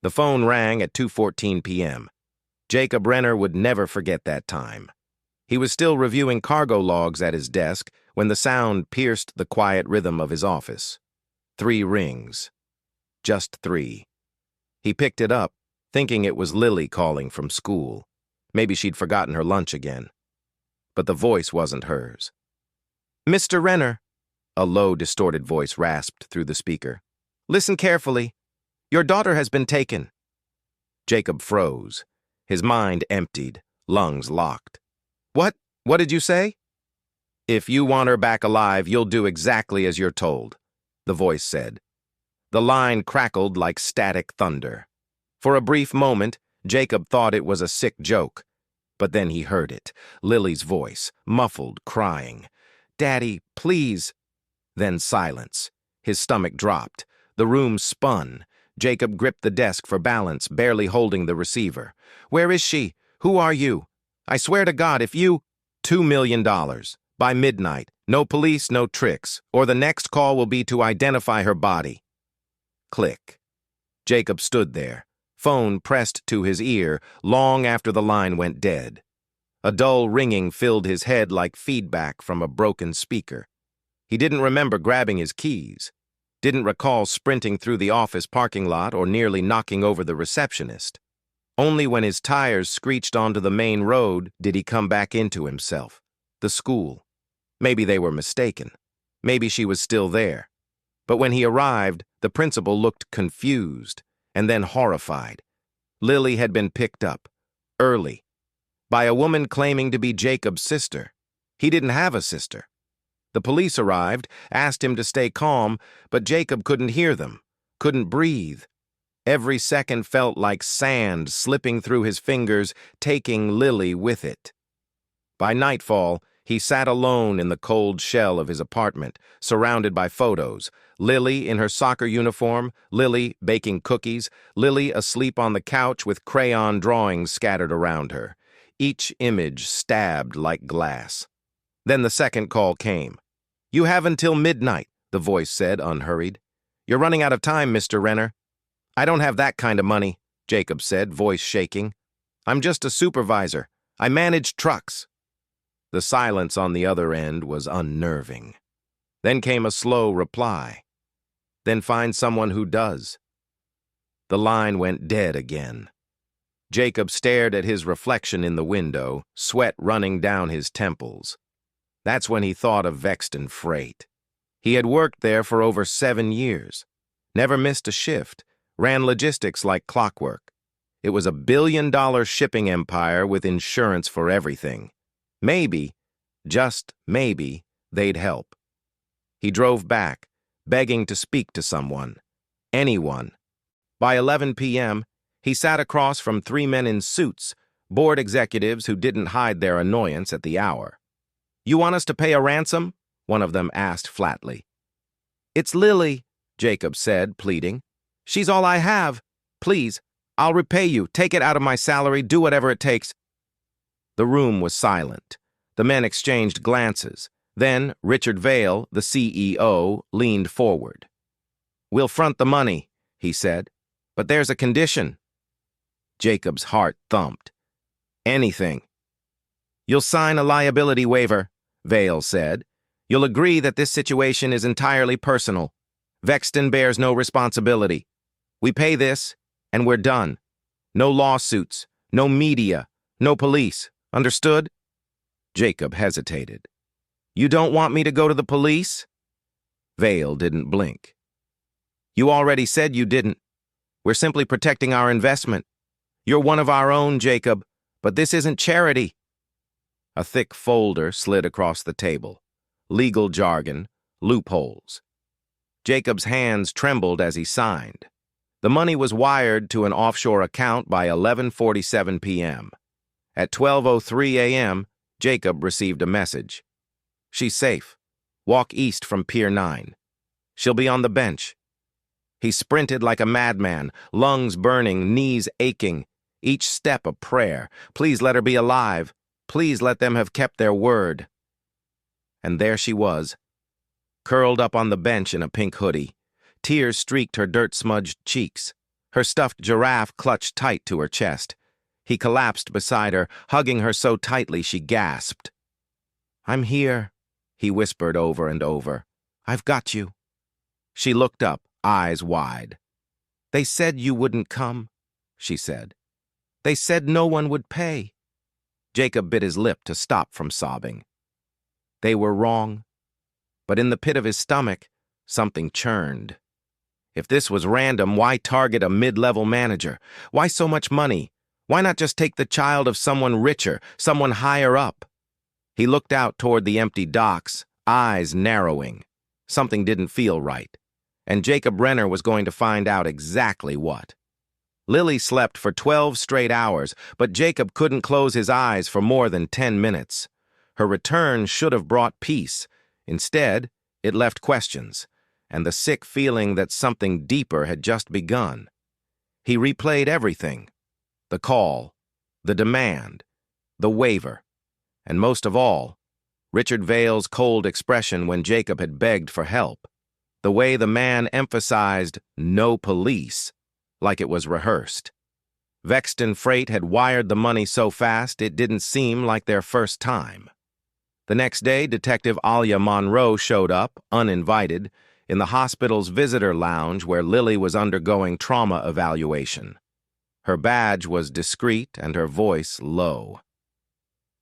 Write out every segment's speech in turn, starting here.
The phone rang at 2:14 p.m. Jacob Renner would never forget that time. He was still reviewing cargo logs at his desk when the sound pierced the quiet rhythm of his office. 3 rings. Just 3. He picked it up, thinking it was Lily calling from school. Maybe she'd forgotten her lunch again. But the voice wasn't hers. "Mr. Renner," a low, distorted voice rasped through the speaker. "Listen carefully. Your daughter has been taken." Jacob froze. His mind emptied, lungs locked. "What? What did you say?" "If you want her back alive, you'll do exactly as you're told," the voice said. The line crackled like static thunder. For a brief moment, Jacob thought it was a sick joke. But then he heard it, Lily's voice, muffled, crying, "Daddy, please." Then silence. His stomach dropped. The room spun. Jacob gripped the desk for balance, barely holding the receiver. "Where is she? Who are you? I swear to God, if you—" $2 million. By midnight. No police, no tricks. Or the next call will be to identify her body. Click. Jacob stood there, phone pressed to his ear, long after the line went dead. A dull ringing filled his head like feedback from a broken speaker. He didn't remember grabbing his keys. Didn't recall sprinting through the office parking lot or nearly knocking over the receptionist. Only when his tires screeched onto the main road did he come back into himself. The school. Maybe they were mistaken. Maybe she was still there. But when he arrived, the principal looked confused and then horrified. Lily had been picked up, early, by a woman claiming to be Jacob's sister. He didn't have a sister. The police arrived, asked him to stay calm, but Jacob couldn't hear them, couldn't breathe. Every second felt like sand slipping through his fingers, taking Lily with it. By nightfall, he sat alone in the cold shell of his apartment, surrounded by photos. Lily in her soccer uniform, Lily baking cookies, Lily asleep on the couch with crayon drawings scattered around her. Each image stabbed like glass. Then the second call came. "You have until midnight," the voice said, unhurried. "You're running out of time, Mr. Renner." "I don't have that kind of money," Jacob said, voice shaking. "I'm just a supervisor. I manage trucks." The silence on the other end was unnerving. Then came a slow reply. "Then find someone who does." The line went dead again. Jacob stared at his reflection in the window, sweat running down his temples. That's when he thought of Vexton Freight. He had worked there for over 7 years. Never missed a shift. Ran logistics like clockwork. It was a billion-dollar shipping empire with insurance for everything. Maybe, just maybe, they'd help. He drove back, begging to speak to someone. Anyone. By 11 p.m., he sat across from 3 men in suits, board executives who didn't hide their annoyance at the hour. "You want us to pay a ransom?" one of them asked flatly. "It's Lily," Jacob said, pleading. "She's all I have. Please, I'll repay you. Take it out of my salary. Do whatever it takes." The room was silent. The men exchanged glances. Then Richard Vale, the CEO, leaned forward. "We'll front the money," he said, "but there's a condition." Jacob's heart thumped. "Anything." "You'll sign a liability waiver," Vale said. "You'll agree that this situation is entirely personal. Vexton bears no responsibility. We pay this, and we're done. No lawsuits, no media, no police. Understood?" Jacob hesitated. "You don't want me to go to the police?" Vale didn't blink. "You already said you didn't. We're simply protecting our investment. You're one of our own, Jacob, but this isn't charity." A thick folder slid across the table. Legal jargon, loopholes. Jacob's hands trembled as he signed. The money was wired to an offshore account by 11:47 p.m. At 12:03 a.m., Jacob received a message. "She's safe. Walk east from Pier 9. She'll be on the bench." He sprinted like a madman, lungs burning, knees aching, each step a prayer. Please let her be alive. Please let them have kept their word. And there she was, curled up on the bench in a pink hoodie. Tears streaked her dirt-smudged cheeks. Her stuffed giraffe clutched tight to her chest. He collapsed beside her, hugging her so tightly she gasped. "I'm here," he whispered over and over. "I've got you." She looked up, eyes wide. "They said you wouldn't come," she said. "They said no one would pay." Jacob bit his lip to stop from sobbing. They were wrong. But in the pit of his stomach, something churned. If this was random, why target a mid-level manager? Why so much money? Why not just take the child of someone richer, someone higher up? He looked out toward the empty docks, eyes narrowing. Something didn't feel right, and Jacob Renner was going to find out exactly what. Lily slept for 12 straight hours, but Jacob couldn't close his eyes for more than 10 minutes. Her return should have brought peace. Instead, it left questions, and the sick feeling that something deeper had just begun. He replayed everything: the call, the demand, the waiver, and most of all, Richard Vale's cold expression when Jacob had begged for help. The way the man emphasized "no police," like it was rehearsed. Vexton Freight had wired the money so fast it didn't seem like their first time. The next day, Detective Alia Monroe showed up, uninvited, in the hospital's visitor lounge where Lily was undergoing trauma evaluation. Her badge was discreet and her voice low.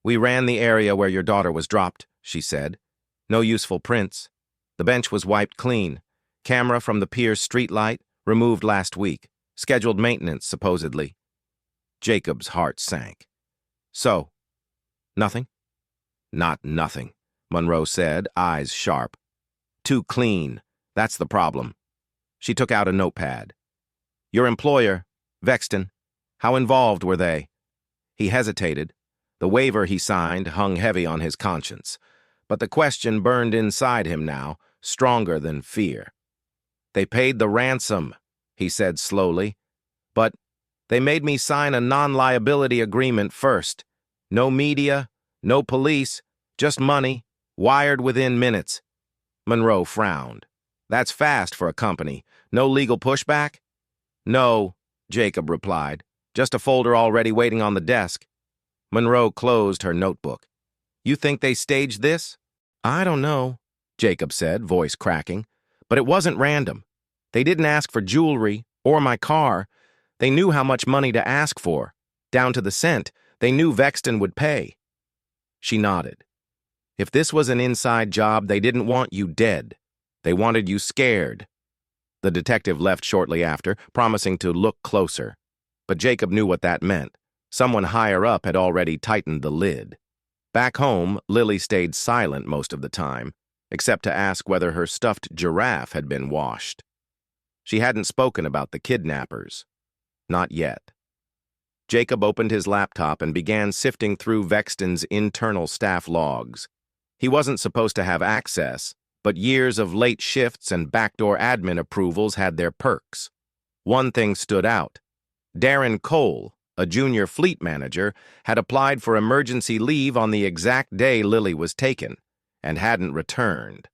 "We ran the area where your daughter was dropped," she said. "No useful prints. The bench was wiped clean. Camera from the pier's streetlight, removed last week. Scheduled maintenance, supposedly." Jacob's heart sank. "So, nothing?" "Not nothing," Monroe said, eyes sharp. "Too clean. That's the problem." She took out a notepad. "Your employer, Vexton, how involved were they?" He hesitated. The waiver he signed hung heavy on his conscience, but the question burned inside him now, stronger than fear. "They paid the ransom," he said slowly, "but they made me sign a non-liability agreement first. No media, no police, just money, wired within minutes." Monroe frowned. "That's fast for a company. No legal pushback?" "No," Jacob replied. "Just a folder already waiting on the desk." Monroe closed her notebook. "You think they staged this?" "I don't know," Jacob said, voice cracking. "But it wasn't random. They didn't ask for jewelry or my car. They knew how much money to ask for. Down to the cent, they knew Vexton would pay." She nodded. "If this was an inside job, they didn't want you dead. They wanted you scared." The detective left shortly after, promising to look closer. But Jacob knew what that meant. Someone higher up had already tightened the lid. Back home, Lily stayed silent most of the time, except to ask whether her stuffed giraffe had been washed. She hadn't spoken about the kidnappers. Not yet. Jacob opened his laptop and began sifting through Vexton's internal staff logs. He wasn't supposed to have access, but years of late shifts and backdoor admin approvals had their perks. One thing stood out. Darren Cole, a junior fleet manager, had applied for emergency leave on the exact day Lily was taken, and hadn't returned.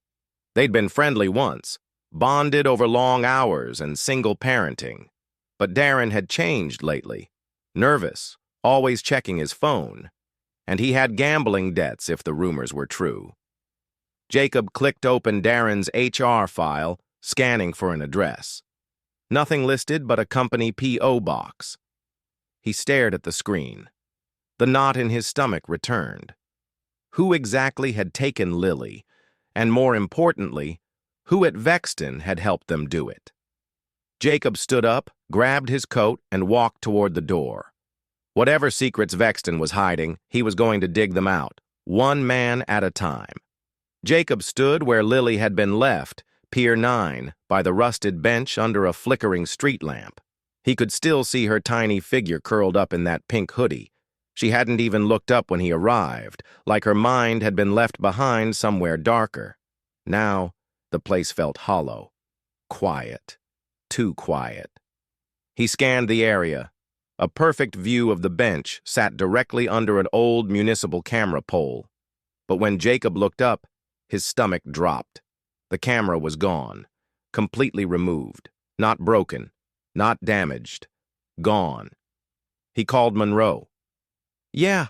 They'd been friendly once, bonded over long hours and single parenting. But Darren had changed lately. Nervous, always checking his phone. And he had gambling debts if the rumors were true. Jacob clicked open Darren's HR file, scanning for an address. Nothing listed but a company P.O. box. He stared at the screen. The knot in his stomach returned. Who exactly had taken Lily? And more importantly, who at Vexton had helped them do it? Jacob stood up, grabbed his coat, and walked toward the door. Whatever secrets Vexton was hiding, he was going to dig them out, one man at a time. Jacob stood where Lily had been left, Pier 9, by the rusted bench under a flickering street lamp. He could still see her tiny figure curled up in that pink hoodie. She hadn't even looked up when he arrived, like her mind had been left behind somewhere darker. Now, the place felt hollow. Quiet. Too quiet. He scanned the area. A perfect view of the bench sat directly under an old municipal camera pole. But when Jacob looked up, his stomach dropped. The camera was gone, completely removed, not broken, Not damaged. Gone. He called Monroe. "Yeah,"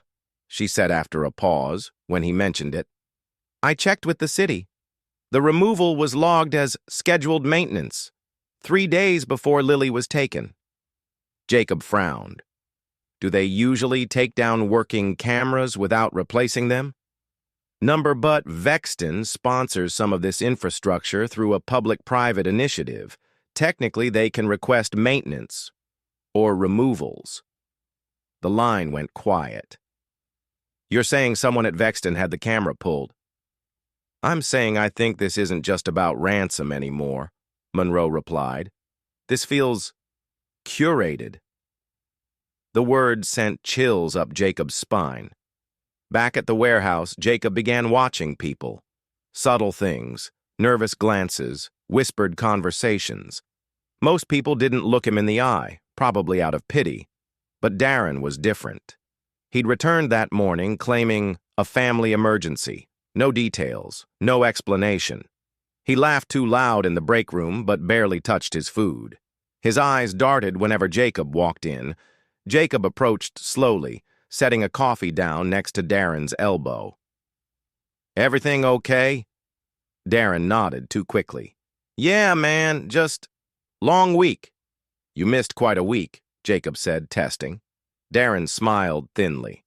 she said after a pause, when he mentioned it. "I checked with the city. The removal was logged as scheduled maintenance, 3 days before Lily was taken." Jacob frowned. Do they usually take down working cameras without replacing them? But Vexton sponsors some of this infrastructure through a public-private initiative. Technically, they can request maintenance or removals. The line went quiet. "You're saying someone at Vexton had the camera pulled?" "I'm saying I think this isn't just about ransom anymore," Monroe replied. "This feels curated." The word sent chills up Jacob's spine. Back at the warehouse, Jacob began watching people. Subtle things, nervous glances, whispered conversations. Most people didn't look him in the eye, probably out of pity. But Darren was different. He'd returned that morning claiming a family emergency. No details, no explanation. He laughed too loud in the break room, but barely touched his food. His eyes darted whenever Jacob walked in. Jacob approached slowly, setting a coffee down next to Darren's elbow. "Everything okay?" Darren nodded too quickly. "Yeah, man, just long week." "You missed quite a week," Jacob said, testing. Darren smiled thinly.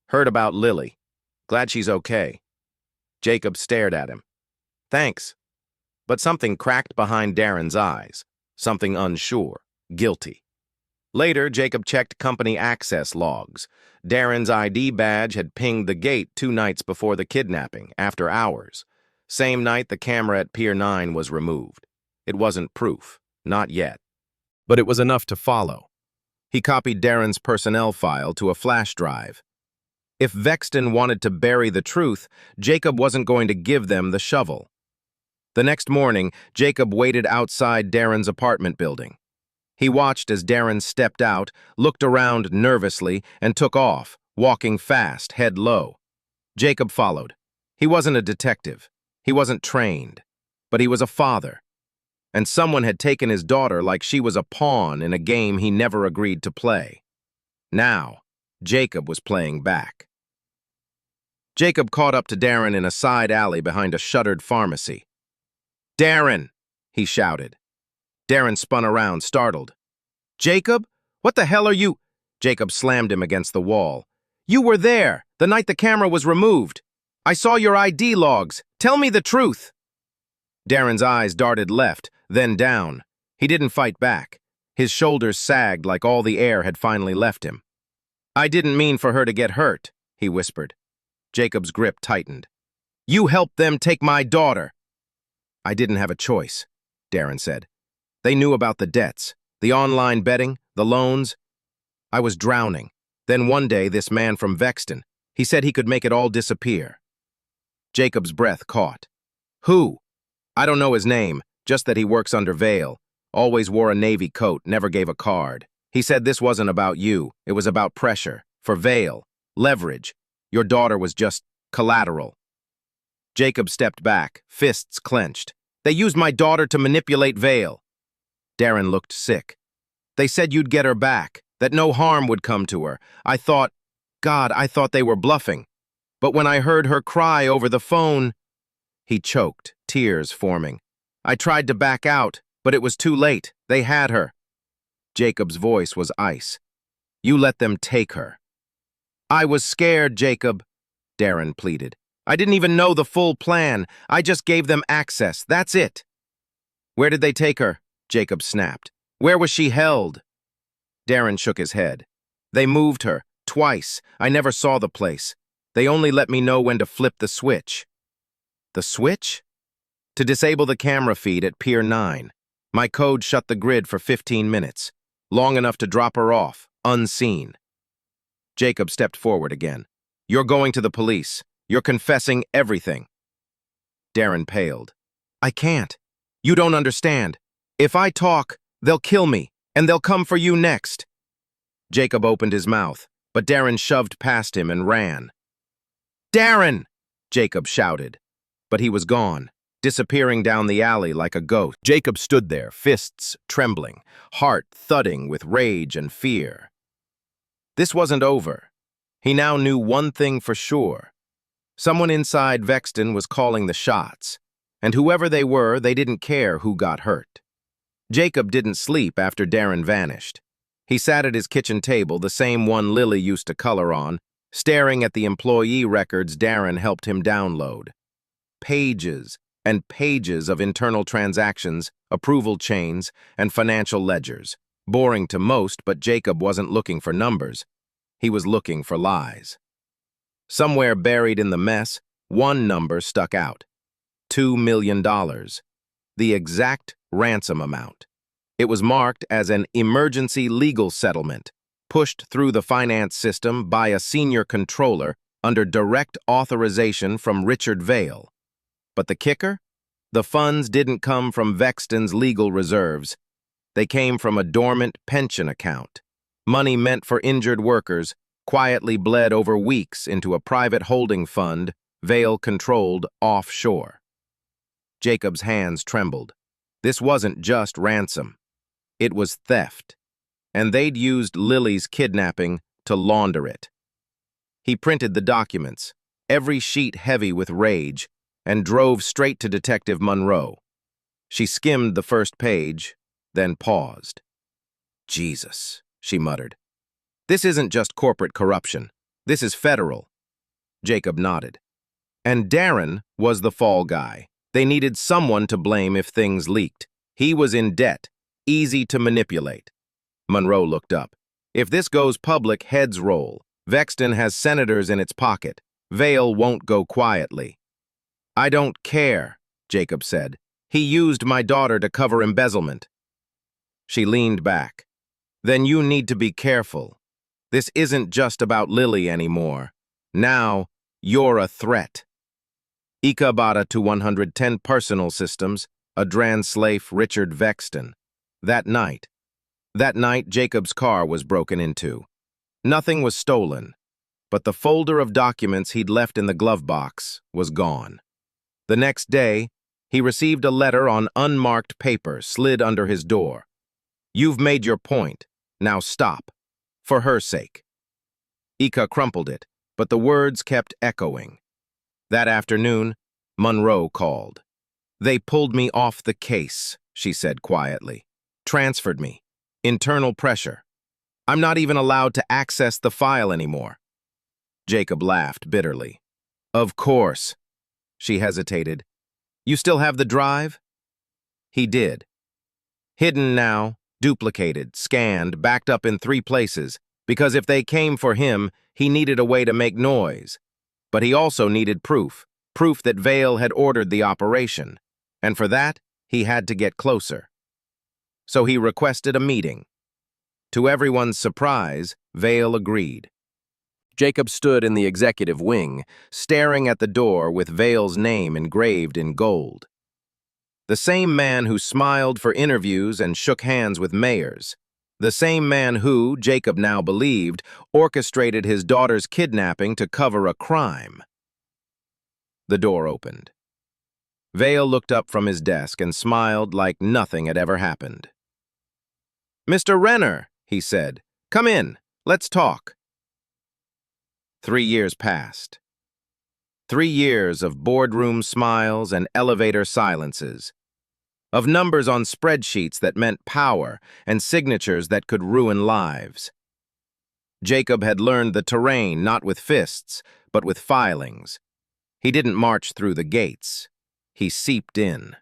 "Heard about Lily. Glad she's okay." Jacob stared at him. "Thanks." But something cracked behind Darren's eyes. Something unsure, guilty. Later, Jacob checked company access logs. Darren's ID badge had pinged the gate 2 nights before the kidnapping, after hours. Same night the camera at Pier 9 was removed. It wasn't proof, not yet. But it was enough to follow. He copied Darren's personnel file to a flash drive. If Vexton wanted to bury the truth, Jacob wasn't going to give them the shovel. The next morning, Jacob waited outside Darren's apartment building. He watched as Darren stepped out, looked around nervously, and took off, walking fast, head low. Jacob followed. He wasn't a detective. He wasn't trained. But he was a father. And someone had taken his daughter like she was a pawn in a game he never agreed to play. Now, Jacob was playing back. Jacob caught up to Darren in a side alley behind a shuttered pharmacy. "Darren!" he shouted. Darren spun around, startled. "Jacob? What the hell are you—" Jacob slammed him against the wall. "You were there, the night the camera was removed. I saw your ID logs. Tell me the truth." Darren's eyes darted left, then down. He didn't fight back. His shoulders sagged like all the air had finally left him. "I didn't mean for her to get hurt," he whispered. Jacob's grip tightened. "You helped them take my daughter." "I didn't have a choice," Darren said. "They knew about the debts, the online betting, the loans. I was drowning. Then one day, this man from Vexton, he said he could make it all disappear." Jacob's breath caught. "Who?" "I don't know his name, just that he works under veil. Always wore a navy coat, never gave a card. He said this wasn't about you, it was about pressure, for veil, leverage. Your daughter was just collateral." Jacob stepped back, fists clenched. "They used my daughter to manipulate veil." Darren looked sick. "They said you'd get her back, that no harm would come to her. I thought they were bluffing. But when I heard her cry over the phone—" He choked, tears forming. "I tried to back out, but it was too late. They had her." Jacob's voice was ice. "You let them take her." "I was scared, Jacob," Darren pleaded. "I didn't even know the full plan. I just gave them access, that's it." "Where did they take her?" Jacob snapped. "Where was she held?" Darren shook his head. "They moved her, twice. I never saw the place. They only let me know when to flip the switch." "The switch?" "To disable the camera feed at Pier 9. My code shut the grid for 15 minutes. Long enough to drop her off, unseen." Jacob stepped forward again. "You're going to the police. You're confessing everything." Darren paled. "I can't. You don't understand. If I talk, they'll kill me, and they'll come for you next." Jacob opened his mouth, but Darren shoved past him and ran. "Darren!" Jacob shouted. But he was gone, disappearing down the alley like a ghost. Jacob stood there, fists trembling, heart thudding with rage and fear. This wasn't over. He now knew one thing for sure. Someone inside Vexton was calling the shots, and whoever they were, they didn't care who got hurt. Jacob didn't sleep after Darren vanished. He sat at his kitchen table, the same one Lily used to color on, staring at the employee records Darren helped him download. Pages and pages of internal transactions, approval chains, and financial ledgers. Boring to most, but Jacob wasn't looking for numbers. He was looking for lies. Somewhere buried in the mess, one number stuck out. $2 million. The exact ransom amount. It was marked as an emergency legal settlement, pushed through the finance system by a senior controller under direct authorization from Richard Vale. But the kicker? The funds didn't come from Vexton's legal reserves. They came from a dormant pension account. Money meant for injured workers quietly bled over weeks into a private holding fund Vale controlled offshore. Jacob's hands trembled. This wasn't just ransom. It was theft. And they'd used Lily's kidnapping to launder it. He printed the documents, every sheet heavy with rage, and drove straight to Detective Monroe. She skimmed the first page, then paused. Jesus, she muttered. This isn't just corporate corruption. This is federal. Jacob nodded. And Darren was the fall guy. They needed someone to blame if things leaked. He was in debt, easy to manipulate. Monroe looked up. If this goes public, heads roll. Vexton has senators in its pocket. Vale won't go quietly. I don't care, Jacob said. He used my daughter to cover embezzlement. She leaned back. Then you need to be careful. This isn't just about Lily anymore. Now, you're a threat. Ikabata to 110 personal systems, Adran Slafe Richard Vexton. That night, Jacob's car was broken into. Nothing was stolen, but the folder of documents he'd left in the glove box was gone. The next day, he received a letter on unmarked paper slid under his door. You've made your point. Now stop. For her sake. Ika crumpled it, but the words kept echoing. That afternoon, Monroe called. They pulled me off the case, she said quietly. Transferred me. Internal pressure. I'm not even allowed to access the file anymore. Jacob laughed bitterly. Of course. She hesitated. You still have the drive? He did. Hidden now, duplicated, scanned, backed up in 3 places, because if they came for him, he needed a way to make noise. But he also needed proof that Vale had ordered the operation, and for that, he had to get closer. So he requested a meeting. To everyone's surprise, Vale agreed. Jacob stood in the executive wing, staring at the door with Vale's name engraved in gold. The same man who smiled for interviews and shook hands with mayors. The same man who, Jacob now believed, orchestrated his daughter's kidnapping to cover a crime. The door opened. Vale looked up from his desk and smiled like nothing had ever happened. Mr. Renner, he said, come in, let's talk. 3 years passed. 3 years of boardroom smiles and elevator silences. Of numbers on spreadsheets that meant power and signatures that could ruin lives. Jacob had learned the terrain not with fists, but with filings. He didn't march through the gates. He seeped in.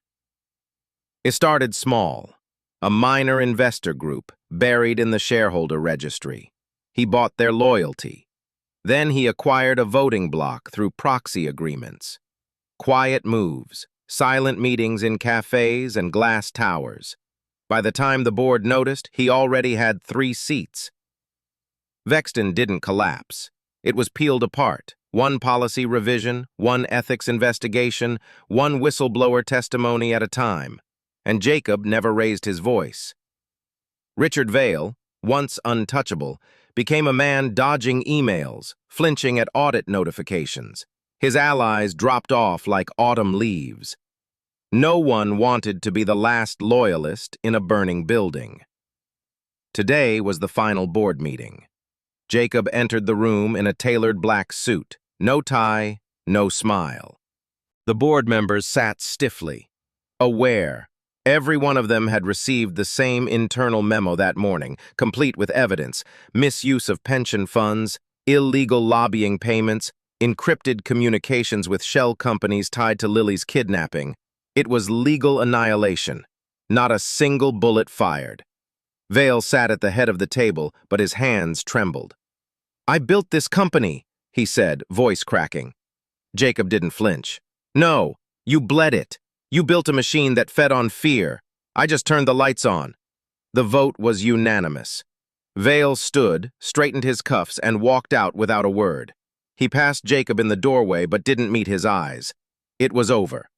It started small, a minor investor group buried in the shareholder registry. He bought their loyalty. Then he acquired a voting bloc through proxy agreements. Quiet moves, silent meetings in cafes and glass towers. By the time the board noticed, he already had 3 seats. Vexton didn't collapse. It was peeled apart. 1 policy revision, 1 ethics investigation, 1 whistleblower testimony at a time. And Jacob never raised his voice. Richard Vale, once untouchable, became a man dodging emails, flinching at audit notifications. His allies dropped off like autumn leaves. No one wanted to be the last loyalist in a burning building. Today was the final board meeting. Jacob entered the room in a tailored black suit, no tie, no smile. The board members sat stiffly, aware. Every one of them had received the same internal memo that morning, complete with evidence: misuse of pension funds, illegal lobbying payments, encrypted communications with shell companies tied to Lily's kidnapping. It was legal annihilation. Not a single bullet fired. Vale sat at the head of the table, but his hands trembled. "I built this company," he said, voice cracking. Jacob didn't flinch. "No, you bled it. You built a machine that fed on fear. I just turned the lights on." The vote was unanimous. Vale stood, straightened his cuffs, and walked out without a word. He passed Jacob in the doorway but didn't meet his eyes. It was over.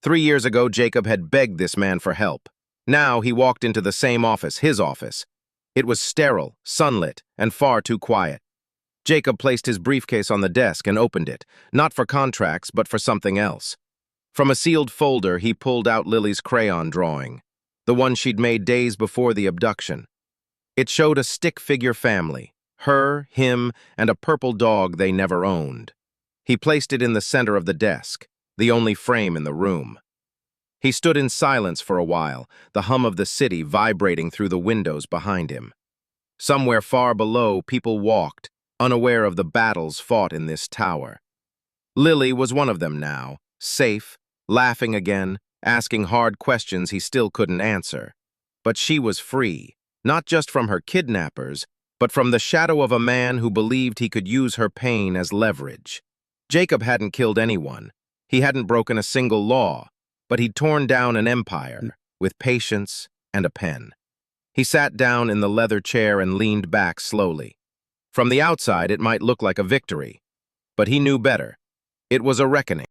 3 years ago, Jacob had begged this man for help. Now he walked into the same office, his office. It was sterile, sunlit, and far too quiet. Jacob placed his briefcase on the desk and opened it, not for contracts, but for something else. From a sealed folder, he pulled out Lily's crayon drawing, the one she'd made days before the abduction. It showed a stick-figure family, her, him, and a purple dog they never owned. He placed it in the center of the desk, the only frame in the room. He stood in silence for a while, the hum of the city vibrating through the windows behind him. Somewhere far below, people walked, unaware of the battles fought in this tower. Lily was one of them now, safe, laughing again, asking hard questions he still couldn't answer. But she was free, not just from her kidnappers, but from the shadow of a man who believed he could use her pain as leverage. Jacob hadn't killed anyone. He hadn't broken a single law, but he'd torn down an empire with patience and a pen. He sat down in the leather chair and leaned back slowly. From the outside, it might look like a victory, but he knew better. It was a reckoning.